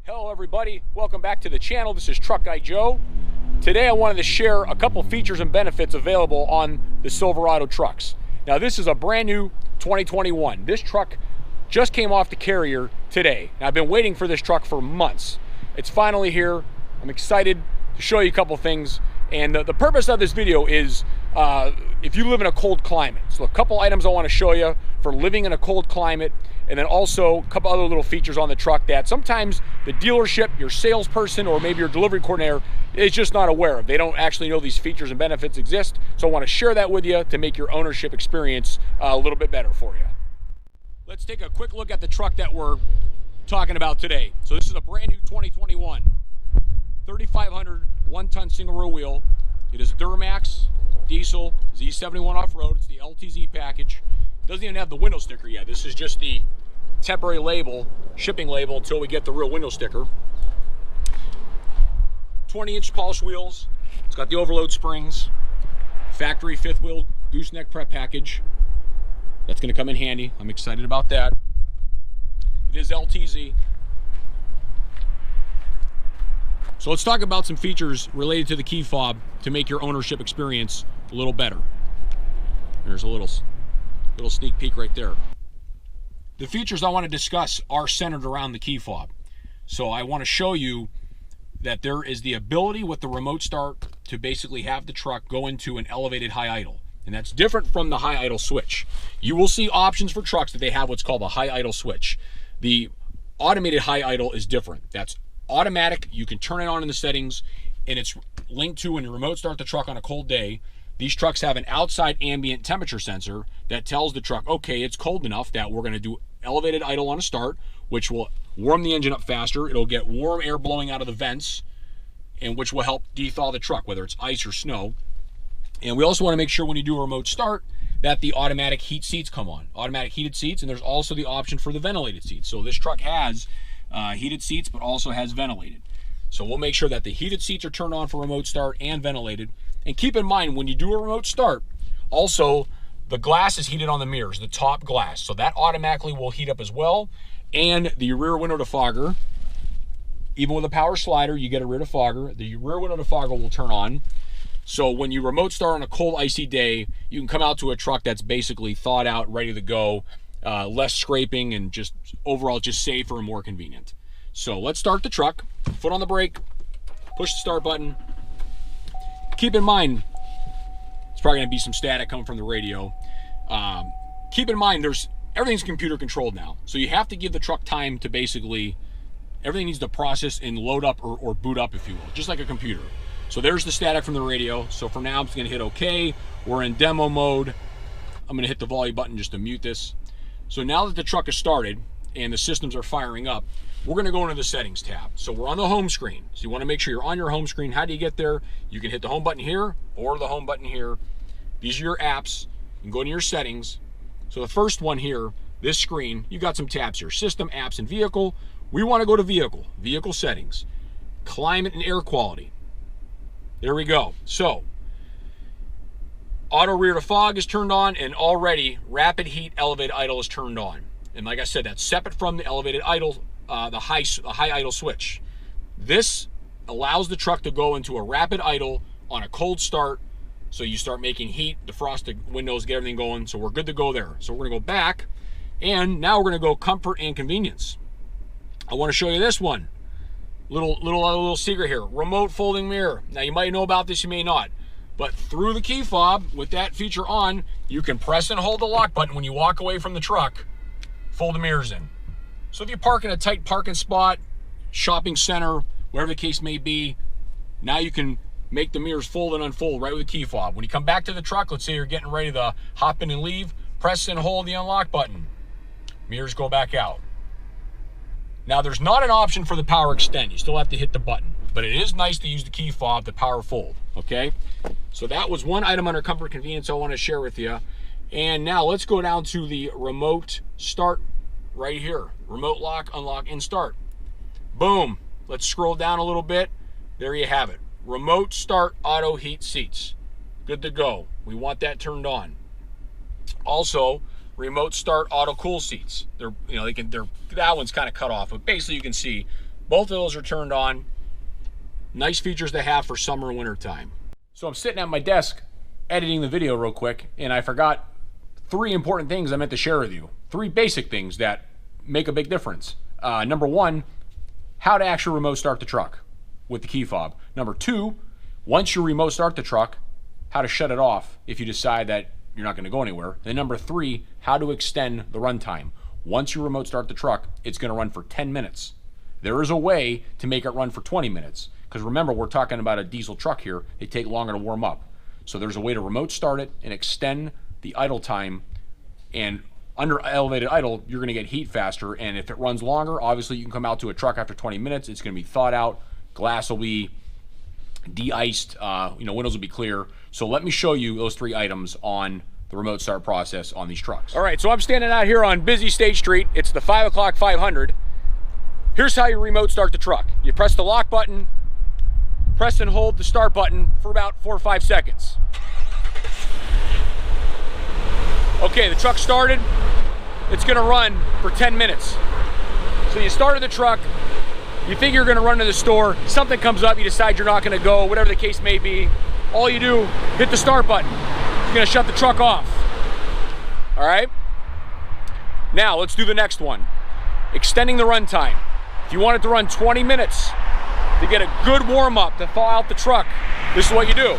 Hello everybody, welcome back to the channel. This is Truck Guy Joe. Today I wanted to share a couple features and benefits available on the Silverado trucks. Now this is a brand new 2021. This truck just came off the carrier today. Now, I've been waiting for this truck for months. It's finally here. I'm excited to show you a couple things. And the purpose of this video is if you live in a cold climate. So a couple items I want to show you for living in a cold climate, and then also a couple other little features on the truck that sometimes the dealership, your salesperson, or maybe your delivery coordinator is just not aware of. They don't actually know these features and benefits exist. So I want to share that with you to make your ownership experience a little bit better for you. Let's take a quick look at the truck that we're talking about today. So this is a brand new 2021 3500 one-ton single row wheel. It is a Duramax diesel Z71 off-road. It's the LTZ package. Doesn't even have the window sticker yet. This is just the temporary label, shipping label, until we get the real window sticker. 20-inch polished wheels. It's got the overload springs, factory fifth wheel gooseneck prep package. That's going to come in handy. I'm excited about that. It is LTZ. So let's talk about some features related to the key fob to make your ownership experience a little better. There's a little sneak peek right there. The features I want to discuss are centered around the key fob. So I want to show you that there is the ability with the remote start to basically have the truck go into an elevated high idle. And that's different from the high idle switch. You will see options for trucks that they have what's called a high idle switch. The automated high idle is different. That's automatic. You can turn it on in the settings, and it's linked to when you remote start the truck on a cold day. These trucks have an outside ambient temperature sensor that tells the truck, okay, it's cold enough that we're going to do elevated idle on a start, which will warm the engine up faster. It'll get warm air blowing out of the vents, and which will help dethaw the truck, whether it's ice or snow. And we also want to make sure when you do a remote start that the automatic heat seats come on. Automatic heated seats, and there's also the option for the ventilated seats. So this truck has heated seats, but also has ventilated. So we'll make sure that the heated seats are turned on for remote start and ventilated. And keep in mind, when you do a remote start, also the glass is heated on the mirrors, the top glass. So that automatically will heat up as well. And the rear window defogger, even with a power slider, you get a rear defogger. The rear window defogger will turn on. So when you remote start on a cold, icy day, you can come out to a truck that's basically thawed out, ready to go, less scraping, and just overall just safer and more convenient. So let's start the truck. Foot on the brake, push the start button. Keep in mind, it's probably going to be some static coming from the radio. Keep in mind, everything's computer controlled now. So you have to give the truck time to basically, everything needs to process and load up or boot up, if you will, just like a computer. So there's the static from the radio. So for now, I'm just going to hit OK. We're in demo mode. I'm going to hit the volume button just to mute this. So now that the truck is started and the systems are firing up, we're going to go into the settings tab. So we're on the home screen. So you want to make sure you're on your home screen. How do you get there? You can hit the home button here or the home button here. These are your apps. You can go to your settings. So the first one here, this screen, you got some tabs here. System, apps, and vehicle. We want to go to vehicle. Vehicle settings. Climate and air quality. There we go. So auto rear defog is turned on, and already rapid heat elevated idle is turned on. And like I said, that's separate from the elevated idle, the high idle switch. This allows the truck to go into a rapid idle on a cold start. So you start making heat, defrost the windows, get everything going. So we're good to go there. So we're going to go back, and now we're going to go comfort and convenience. I want to show you this one. Little secret here. Remote folding mirror. Now you might know about this, you may not. But through the key fob, with that feature on, you can press and hold the lock button when you walk away from the truck, fold the mirrors in. So if you park in a tight parking spot, shopping center, wherever the case may be, now you can make the mirrors fold and unfold right with the key fob. When you come back to the truck, let's say you're getting ready to hop in and leave, press and hold the unlock button. Mirrors go back out. Now there's not an option for the power extend. You still have to hit the button, but it is nice to use the key fob to power fold, okay? So that was one item under comfort and convenience I want to share with you. And now let's go down to the remote start right here. Remote lock, unlock, and start. Boom. Let's scroll down a little bit. There you have it. Remote start auto heat seats. Good to go. We want that turned on. Also, remote start auto cool seats. That one's kind of cut off, but basically you can see Both of those are turned on. Nice features to have for summer and winter time. So I'm sitting at my desk editing the video real quick, and I forgot 3 important things I meant to share with you. 3 basic things that make a big difference. Number 1, how to actually remote start the truck with the key fob. Number 2, once you remote start the truck, how to shut it off if you decide that you're not going to go anywhere. And number 3, how to extend the runtime. Once you remote start the truck, it's going to run for 10 minutes. There is a way to make it run for 20 minutes. Because remember, we're talking about a diesel truck here. They take longer to warm up. So there's a way to remote start it and extend the idle time. And under elevated idle, you're going to get heat faster. And if it runs longer, obviously you can come out to a truck after 20 minutes. It's going to be thawed out. Glass will be de-iced. Windows will be clear. So let me show you those 3 items on the remote start process on these trucks. All right, so I'm standing out here on busy State Street. It's the 5 o'clock 500. Here's how you remote start the truck. You press the lock button, press and hold the start button for about 4 or 5 seconds. Okay, the truck started. It's gonna run for 10 minutes. So you started the truck, you think you're gonna run to the store, something comes up, you decide you're not gonna go, whatever the case may be. All you do, hit the start button. It's gonna shut the truck off. All right? Now, let's do the next one. Extending the runtime. If you want it to run 20 minutes to get a good warm-up to thaw out the truck, this is what you do.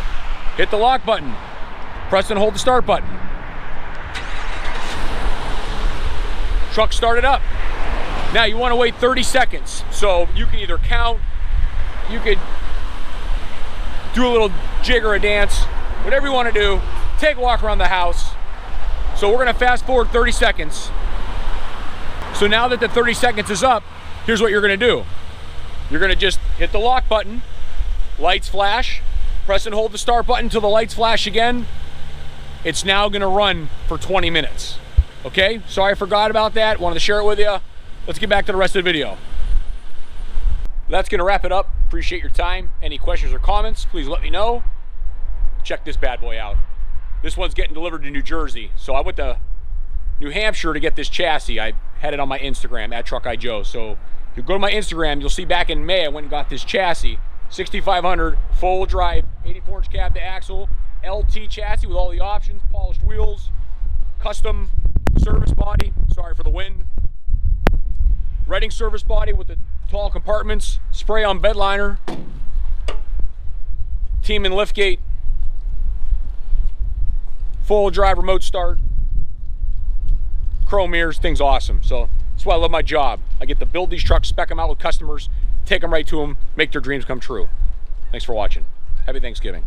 Hit the lock button, press and hold the start button. Truck started up. Now you want to wait 30 seconds. So you can either count, you could do a little jig or a dance, whatever you want to do. Take a walk around the house. So we're going to fast forward 30 seconds. So now that the 30 seconds is up, here's what you're going to do. You're going to just hit the lock button, lights flash, press and hold the start button until the lights flash again. It's now going to run for 20 minutes. Okay, sorry I forgot about that. Wanted to share it with you. Let's get back to the rest of the video. That's going to wrap it up. Appreciate your time. Any questions or comments, please let me know. Check this bad boy out. This one's getting delivered to New Jersey. So I went to New Hampshire to get this chassis. I had it on my Instagram, @TruckGuyJoe. So if you go to my Instagram, you'll see back in May I went and got this chassis. 6500, full drive, 84-inch cab to axle, LT chassis with all the options, polished wheels, custom service body, sorry for the wind, Reading service body with the tall compartments, spray on bed liner, team and liftgate, full drive remote start, chrome mirrors, thing's awesome. So that's why I love my job. I get to build these trucks, spec them out with customers, take them right to them, make their dreams come true. Thanks for watching. Happy Thanksgiving.